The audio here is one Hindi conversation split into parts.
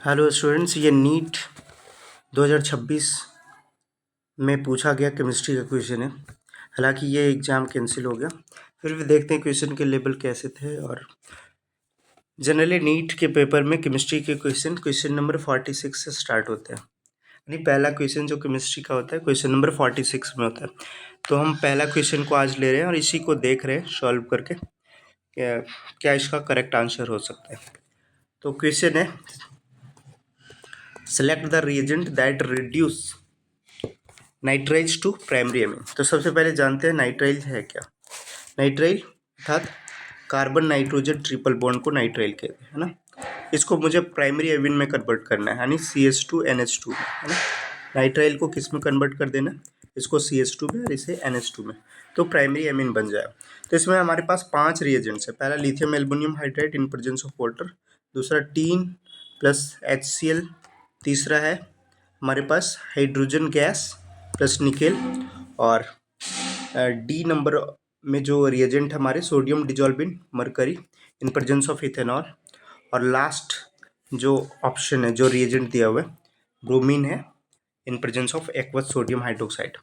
हेलो स्टूडेंट्स, ये नीट 2026 में पूछा गया केमिस्ट्री का क्वेश्चन है। हालांकि ये एग्ज़ाम कैंसिल हो गया, फिर भी देखते हैं क्वेश्चन के लेवल कैसे थे। और जनरली नीट के पेपर में केमिस्ट्री के क्वेश्चन नंबर 46 से स्टार्ट होते हैं। यानी पहला क्वेश्चन जो केमिस्ट्री का होता है क्वेश्चन नंबर 46 में होता है। तो हम पहला क्वेश्चन को आज ले रहे हैं और इसी को देख रहे हैं सॉल्व करके क्या इसका करेक्ट आंसर हो सकता है। तो क्वेश्चन है, select the reagent that reduce nitrile to primary amine. तो सबसे पहले जानते हैं नाइट्राइल है क्या। नाइट्राइल अर्थात कार्बन नाइट्रोजन ट्रिपल बॉन्ड को नाइट्राइल कहते हैं, है ना। इसको मुझे प्राइमरी एमीन में कन्वर्ट करना है, यानी CH2NH2 में, है ना। नाइट्राइल को किस में कन्वर्ट कर देना, इसको CH2 में और इसे NH2 में, तो प्राइमरी एमीन बन जाए। तो इसमें हमारे पास 5 रिएजेंट्स है। पहला lithium aluminium hydride in presence of water, दूसरा टीन प्लस HCl, तीसरा है हमारे पास हाइड्रोजन गैस प्लस निकेल, और डी नंबर में जो रिएजेंट हमारे sodium dissolving mercury in presence of ethanol, और लास्ट जो ऑप्शन है जो रिएजेंट दिया हुआ है ब्रोमीन है in presence of aqueous sodium hydroxide.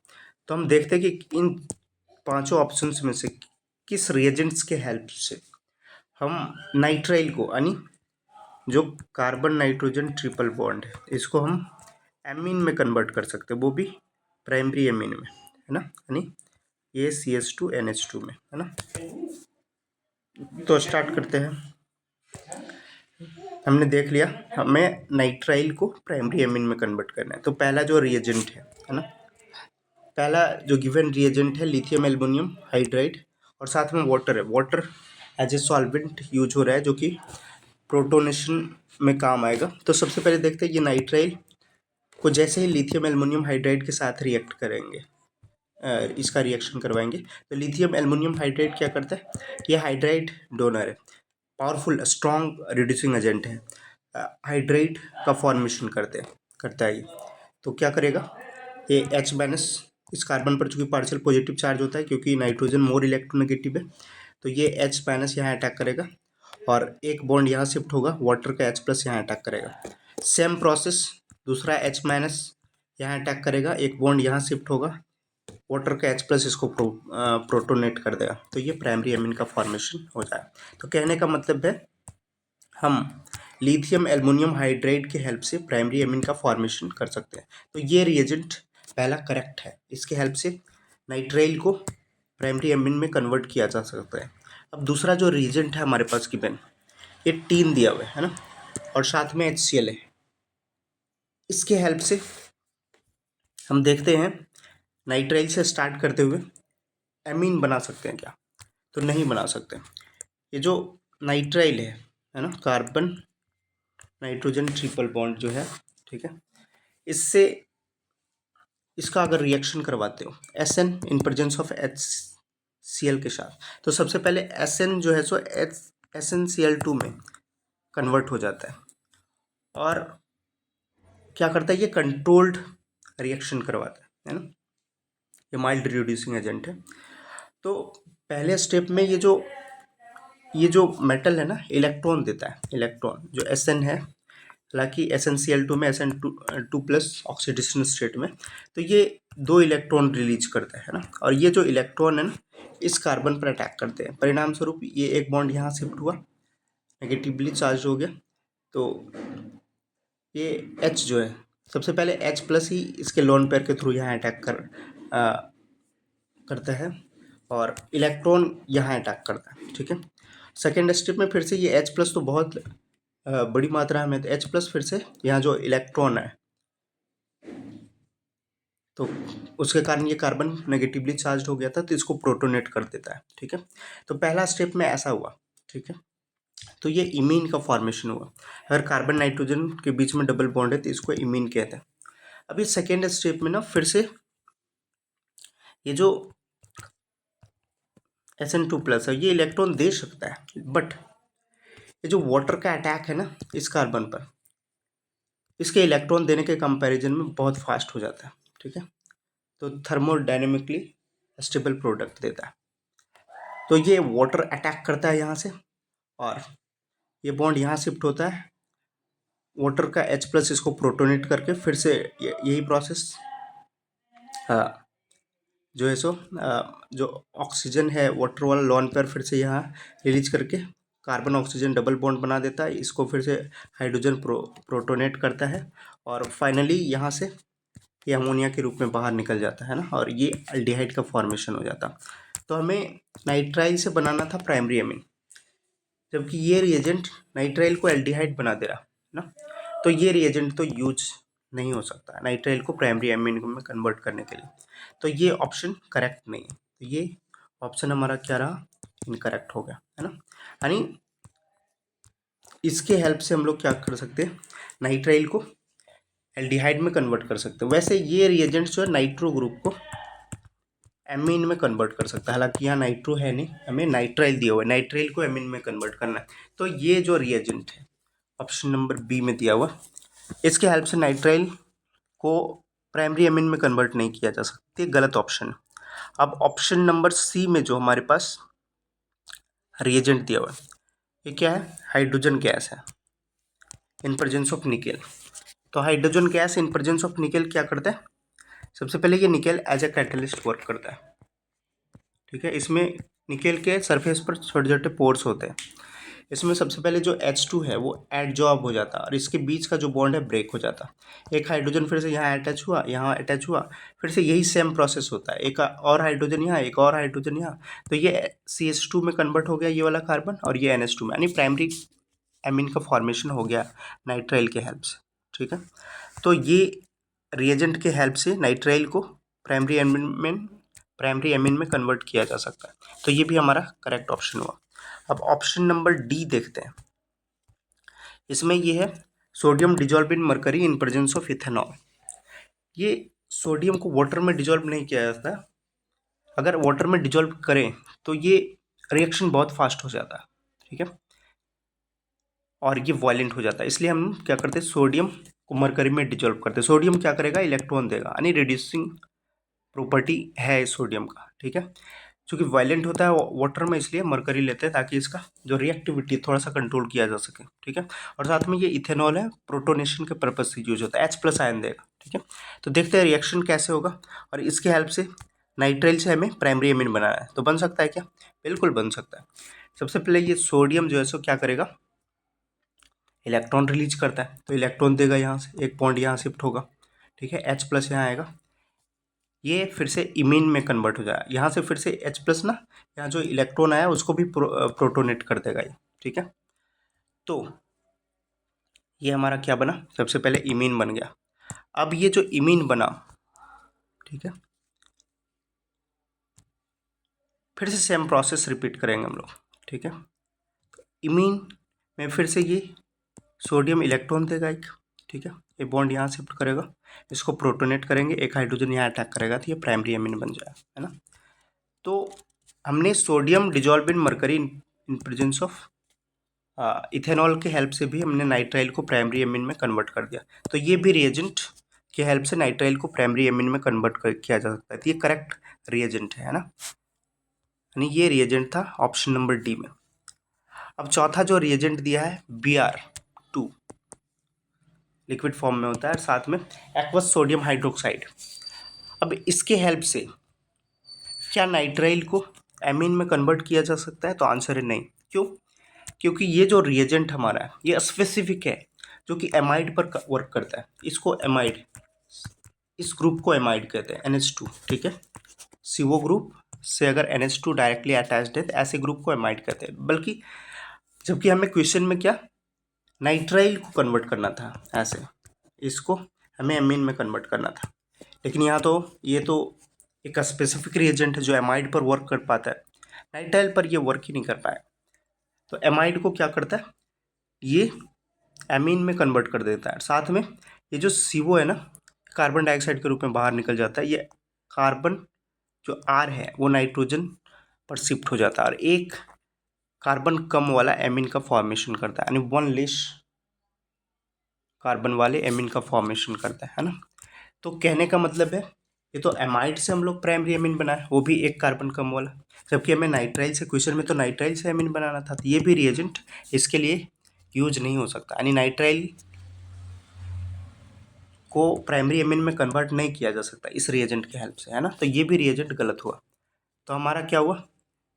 तो हम देखते हैं कि इन पांचों ऑप्शंस में से किस रिएजेंट्स के हेल्प से हम नाइट्राइल को, यानी जो कार्बन नाइट्रोजन ट्रिपल बॉन्ड है, इसको हम एमीन में कन्वर्ट कर सकते हैं, वो भी प्राइमरी एमीन में, है ना, यानी ये CH2NH2 में, है ना। तो स्टार्ट करते हैं। हमने देख लिया हमें नाइट्राइल को प्राइमरी एमीन में कन्वर्ट करना है। तो पहला जो रिएजेंट है ना, पहला जो गिवन रिएजेंट है लिथियम एल्युमिनियम हाइड्राइड, और साथ में वाटर है। Water as a solvent use हो रहा है जो कि प्रोटोनेशन में काम आएगा। तो सबसे पहले देखते हैं ये नाइट्राइल को जैसे ही लिथियम एल्युमिनियम हाइड्राइड के साथ रिएक्ट करेंगे, इसका रिएक्शन करवाएंगे, तो लिथियम एल्युमिनियम हाइड्राइड क्या करता है, ये हाइड्राइड डोनर है, पावरफुल स्ट्रॉन्ग रिड्यूसिंग एजेंट है, हाइड्राइड का फॉर्मेशन करता है ये। तो क्या करेगा, ये H माइनस इस कार्बन पर चूंकि पार्शियल पॉजिटिव चार्ज होता है क्योंकि नाइट्रोजन मोर इलेक्ट्रोनेगेटिव है, तो ये H माइनस यहाँ अटैक करेगा और एक बॉन्ड यहाँ शिफ्ट होगा, वाटर का H प्लस यहाँ अटैक करेगा। सेम प्रोसेस दूसरा H माइनस यहाँ अटैक करेगा, एक बॉन्ड यहाँ शिफ्ट होगा, वाटर का H प्लस इसको प्रोटोनेट कर देगा, तो ये प्राइमरी एमीन का फॉर्मेशन हो जाए। तो कहने का मतलब है हम लिथियम एल्युमिनियम हाइड्राइड के हेल्प से प्राइमरी एमीन का फॉर्मेशन कर सकते हैं। तो ये रिएजेंट पहला करेक्ट है, इसके हेल्प से नाइट्राइल को प्राइमरी एमीन में कन्वर्ट किया जा सकता है। अब दूसरा जो रिएजेंट है हमारे पास गिवन, ये टीन दिया हुआ है ना, और साथ में HCl है। इसके हेल्प से हम देखते हैं नाइट्राइल से स्टार्ट करते हुए एमीन बना सकते हैं क्या, तो नहीं बना सकते। ये जो नाइट्राइल है ना, कार्बन नाइट्रोजन ट्रिपल बॉन्ड जो है, ठीक है, इससे इसका अगर रिएक्शन करवाते हो SN in presence of HCl के साथ, तो सबसे पहले SN जो है सो SnCl2 में कन्वर्ट हो जाता है और क्या करता है, ये कंट्रोल्ड रिएक्शन करवाता है ना, ये माइल्ड रिड्यूसिंग एजेंट है। तो पहले स्टेप में ये जो मेटल है ना इलेक्ट्रॉन देता है, इलेक्ट्रॉन जो SN है, हालांकि SnCl2 में SN2 प्लस ऑक्सीडेशन स्टेट में, तो ये 2 इलेक्ट्रॉन रिलीज करता है ना, और ये जो इलेक्ट्रॉन है ना इस कार्बन पर अटैक करते हैं। परिणाम स्वरूप ये एक बॉन्ड यहाँ शिफ्ट हुआ, नेगेटिवली चार्ज हो गया, तो ये H जो है सबसे पहले H प्लस ही इसके लोन पेयर के थ्रू यहाँ अटैक करता है और इलेक्ट्रॉन यहाँ अटैक करता है, ठीक है। सेकेंड स्टेप में फिर से ये H प्लस तो बहुत बड़ी मात्रा में, तो H प्लस फिर से यहाँ जो इलेक्ट्रॉन है तो उसके कारण ये कार्बन नेगेटिवली चार्ज हो गया था, तो इसको प्रोटोनेट कर देता है, ठीक है। तो पहला स्टेप में ऐसा हुआ, ठीक है। तो ये इमीन का फॉर्मेशन हुआ। अगर कार्बन नाइट्रोजन के बीच में डबल बॉन्ड है तो इसको इमीन कहते हैं। अभी सेकेंड स्टेप में ना फिर से ये जो SN2 प्लस है ये इलेक्ट्रॉन दे सकता है, बट ये जो वाटर का अटैक है ना इस कार्बन पर, इसके इलेक्ट्रॉन देने के कंपैरिजन में बहुत फास्ट हो जाता है, ठीक है। तो थर्मोडायनेमिकली स्टेबल प्रोडक्ट देता है। तो ये वाटर अटैक करता है यहाँ से और ये बॉन्ड यहाँ शिफ्ट होता है वाटर का H प्लस इसको प्रोटोनेट करके फिर से यही प्रोसेस जो है सो जो ऑक्सीजन है वाटर वाला लॉन पेयर फिर से यहाँ रिलीज करके कार्बन ऑक्सीजन डबल बॉन्ड बना देता है, इसको फिर से हाइड्रोजन प्रोटोनेट करता है और फाइनली यहाँ से ये अमोनिया के रूप में बाहर निकल जाता है ना, और ये एल्डिहाइड का फॉर्मेशन हो जाता। तो हमें नाइट्राइल से बनाना था प्राइमरी एमीन, जबकि ये रिएजेंट नाइट्राइल को एल्डिहाइड बना दे रहा है ना, तो ये रिएजेंट तो यूज नहीं हो सकता नाइट्राइल को प्राइमरी एमीन में कन्वर्ट करने के लिए। तो ये ऑप्शन करेक्ट नहीं है, तो ये ऑप्शन हमारा क्या रहा, इनकरेक्ट हो गया है ना। यानी इसके हेल्प से हम लोग क्या कर सकते हैं, नाइट्राइल को एल्डिहाइड में कन्वर्ट कर सकते हैं। वैसे ये रिएजेंट्स जो है नाइट्रो ग्रुप को एमीन में कन्वर्ट कर सकता है, हालांकि यहाँ नाइट्रो है नहीं, हमें नाइट्राइल दिया हुआ है, नाइट्राइल को एमीन में कन्वर्ट करना है। तो ये जो रिएजेंट है ऑप्शन नंबर बी में दिया हुआ, इसके हेल्प से नाइट्राइल को प्राइमरी एमीन में कन्वर्ट नहीं किया जा सकता, गलत ऑप्शन है। अब ऑप्शन नंबर सी में जो हमारे पास रिएजेंट दिया हुआ है ये क्या है, हाइड्रोजन गैस है इन प्रेजेंस ऑफ निकेल। तो hydrogen gas in presence of nickel क्या करता है, सबसे पहले ये nickel as a catalyst work करता है, ठीक है। इसमें निकेल के सरफेस पर छोटे छोटे पोर्स होते हैं, इसमें सबसे पहले जो H2 है वो एडजॉर्ब हो जाता है और इसके बीच का जो बॉन्ड है ब्रेक हो जाता है। एक हाइड्रोजन फिर से यहाँ अटैच हुआ, यहाँ अटैच हुआ, फिर से यही सेम प्रोसेस होता है, एक और हाइड्रोजन यहाँ, एक और हाइड्रोजन यहाँ, तो ये CH2 में कन्वर्ट हो गया ये वाला कार्बन, और ये NH2 में, यानी प्राइमरी एमीन का फॉर्मेशन हो गया नाइट्राइल के हेल्प से, ठीक है। तो ये रिएजेंट के हेल्प से नाइट्राइल को प्राइमरी एमीन में कन्वर्ट किया जा सकता है, तो ये भी हमारा करेक्ट ऑप्शन हुआ। अब ऑप्शन नंबर डी देखते हैं, इसमें ये है sodium dissolve in mercury in presence of ethanol. ये सोडियम को वाटर में डिजॉल्व नहीं किया जाता, अगर वाटर में डिजॉल्व करें तो ये रिएक्शन बहुत फास्ट हो जाता है, ठीक है, और ये वायलेंट हो जाता है, इसलिए हम क्या करते हैं सोडियम को मरकरी में डिजॉल्व करते हैं। सोडियम क्या करेगा, इलेक्ट्रॉन देगा, यानी रिड्यूसिंग प्रॉपर्टी है सोडियम का, ठीक है। क्योंकि वायलेंट होता है वाटर में, इसलिए मरकरी लेते हैं ताकि इसका जो रिएक्टिविटी थोड़ा सा कंट्रोल किया जा सके, ठीक है। और साथ में ये इथेनॉल है प्रोटोनेशन के पर्पज से यूज होता है, H+ आयन देगा, ठीक है। तो देखते हैं रिएक्शन कैसे होगा, और इसके हेल्प से नाइट्राइल से हमें प्राइमरी एमीन बनाना है, तो बन सकता है क्या, बिल्कुल बन सकता है। सबसे पहले ये सोडियम जो है सो क्या करेगा, इलेक्ट्रॉन रिलीज करता है, तो इलेक्ट्रॉन देगा यहाँ से, एक बॉन्ड यहाँ शिफ्ट होगा, ठीक है, H+ यहाँ आएगा, ये फिर से इमीन में कन्वर्ट हो जाएगा, यहाँ से फिर से H+ ना, यहाँ जो इलेक्ट्रॉन आया उसको भी प्रोटोनेट कर देगा ये, ठीक है। तो ये हमारा क्या बना, सबसे पहले इमीन बन गया। अब ये जो इमीन बना, ठीक है, फिर से सेम प्रोसेस रिपीट करेंगे हम लोग, ठीक है। इमीन में फिर से ये सोडियम इलेक्ट्रॉन देगा एक, ठीक है, ये बॉन्ड यहाँ शिफ्ट करेगा, इसको प्रोटोनेट करेंगे, एक हाइड्रोजन यहाँ अटैक करेगा, तो ये प्राइमरी एमीन बन जाएगा, है ना। तो हमने sodium dissolve in mercury in presence of ethanol के हेल्प से भी हमने नाइट्राइल को प्राइमरी एमीन में कन्वर्ट कर दिया, तो ये भी रिएजेंट के हेल्प से नाइट्राइल को प्राइमरी एमीन में कन्वर्ट किया जा सकता है, तो ये करेक्ट रिएजेंट है ना, यानी ये रिएजेंट था ऑप्शन नंबर डी में। अब चौथा जो रिएजेंट दिया है Br2, लिक्विड फॉर्म में होता है, साथ में एक्वस सोडियम हाइड्रोक्साइड। अब इसके हेल्प से क्या नाइट्राइल को एमीन में कन्वर्ट किया जा सकता है, तो आंसर है नहीं। क्यों, क्योंकि ये जो रिएजेंट हमारा है ये स्पेसिफिक है, जो कि एमाइड पर वर्क करता है, इसको एमाइड, इस ग्रुप को एमाइड कहते हैं, NH2, ठीक है। CO ग्रुप से अगर NH2 डायरेक्टली अटैच्ड है तो ऐसे ग्रुप को एमाइड कहते हैं, बल्कि जबकि हमें क्वेश्चन में क्या नाइट्राइल को कन्वर्ट करना था, ऐसे इसको हमें एमीन में कन्वर्ट करना था, लेकिन यहाँ तो ये तो एक स्पेसिफिक रिएजेंट है जो एमाइड पर वर्क कर पाता है, नाइट्राइल पर ये वर्क ही नहीं कर पाया, तो एमाइड को क्या करता है, ये एमीन में कन्वर्ट कर देता है। साथ में ये जो CO है ना, कार्बन डाइऑक्साइड के रूप में बाहर निकल जाता है, ये कार्बन जो R है वो नाइट्रोजन पर शिफ्ट हो जाता है, और एक कार्बन कम वाला एमीन का फॉर्मेशन करता है, यानी 1 लेस कार्बन वाले एमीन का फॉर्मेशन करता है ना। तो कहने का मतलब है ये तो एमाइड से हम लोग प्राइमरी एमीन बनाए, वो भी एक कार्बन कम वाला, जबकि हमें नाइट्राइल से, क्वेश्चन में तो नाइट्राइल से एमीन बनाना था, तो ये भी रिएजेंट इसके लिए यूज नहीं हो सकता, यानी नाइट्राइल को प्राइमरी एमिन में कन्वर्ट नहीं किया जा सकता इस रिएजेंट के हेल्प से, है ना। तो ये भी रिएजेंट गलत हुआ। तो हमारा क्या हुआ,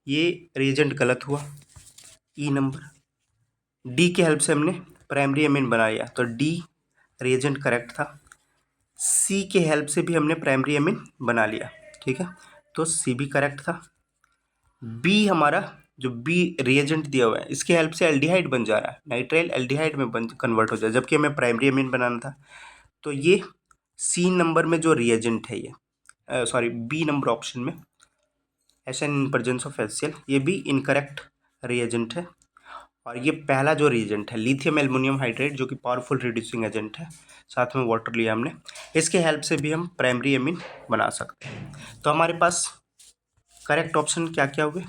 ये रिएजेंट गलत हुआ। ई नंबर डी के हेल्प से हमने प्राइमरी एमिन बना लिया, तो डी रिएजेंट करेक्ट था। सी के हेल्प से भी हमने प्राइमरी एमिन बना लिया, ठीक है, तो सी भी करेक्ट था। बी हमारा जो बी रिएजेंट दिया हुआ है इसके हेल्प से एल्डिहाइड बन जा रहा है, नाइट्राइल एल्डिहाइड में कन्वर्ट हो जाए, जबकि हमें प्राइमरी एमिन बनाना था। तो ये सी नंबर में जो रिएजेंट है, ये सॉरी बी नंबर ऑप्शन में S N in presence of HCl, ये भी इनकरेक्ट रिएजेंट है। और ये पहला जो रिएजेंट है लिथियम एल्युमिनियम हाइड्रेट, जो कि पावरफुल रिड्यूसिंग एजेंट है, साथ में वाटर लिया हमने, इसके हेल्प से भी हम प्राइमरी एमिन बना सकते हैं। तो हमारे पास करेक्ट ऑप्शन क्या क्या हुए,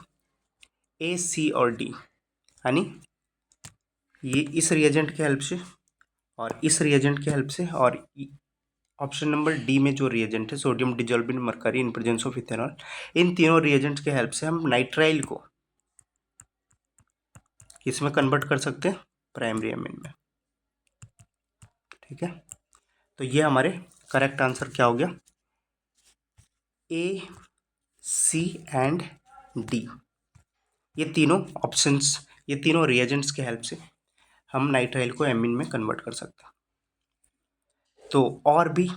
ए, सी और डी, यानी ये इस रिएजेंट के हेल्प से और इस रिएजेंट के हेल्प से, और ऑप्शन नंबर डी में जो रिएजेंट है sodium dissolving mercury in presence of ethanol, इन तीनों रिएजेंट्स के हेल्प से हम नाइट्राइल को किस में कन्वर्ट कर सकते हैं, प्राइमरी एमिन में, ठीक है। तो ये हमारे करेक्ट आंसर क्या हो गया, ए, सी एंड डी, ये तीनों ऑप्शंस, ये तीनों रिएजेंट्स के हेल्प से हम नाइट्राइल को एमिन में कन्वर्ट कर सकते हैं। तो और भी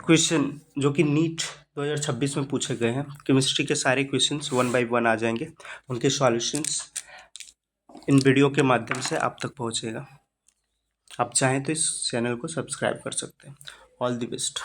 क्वेश्चन जो कि नीट 2026 में पूछे गए हैं, केमिस्ट्री के सारे क्वेश्चंस 1 बाय 1 आ जाएंगे, उनके सॉल्यूशंस इन वीडियो के माध्यम से आप तक पहुंचेगा। आप चाहें तो इस चैनल को सब्सक्राइब कर सकते हैं। All the best.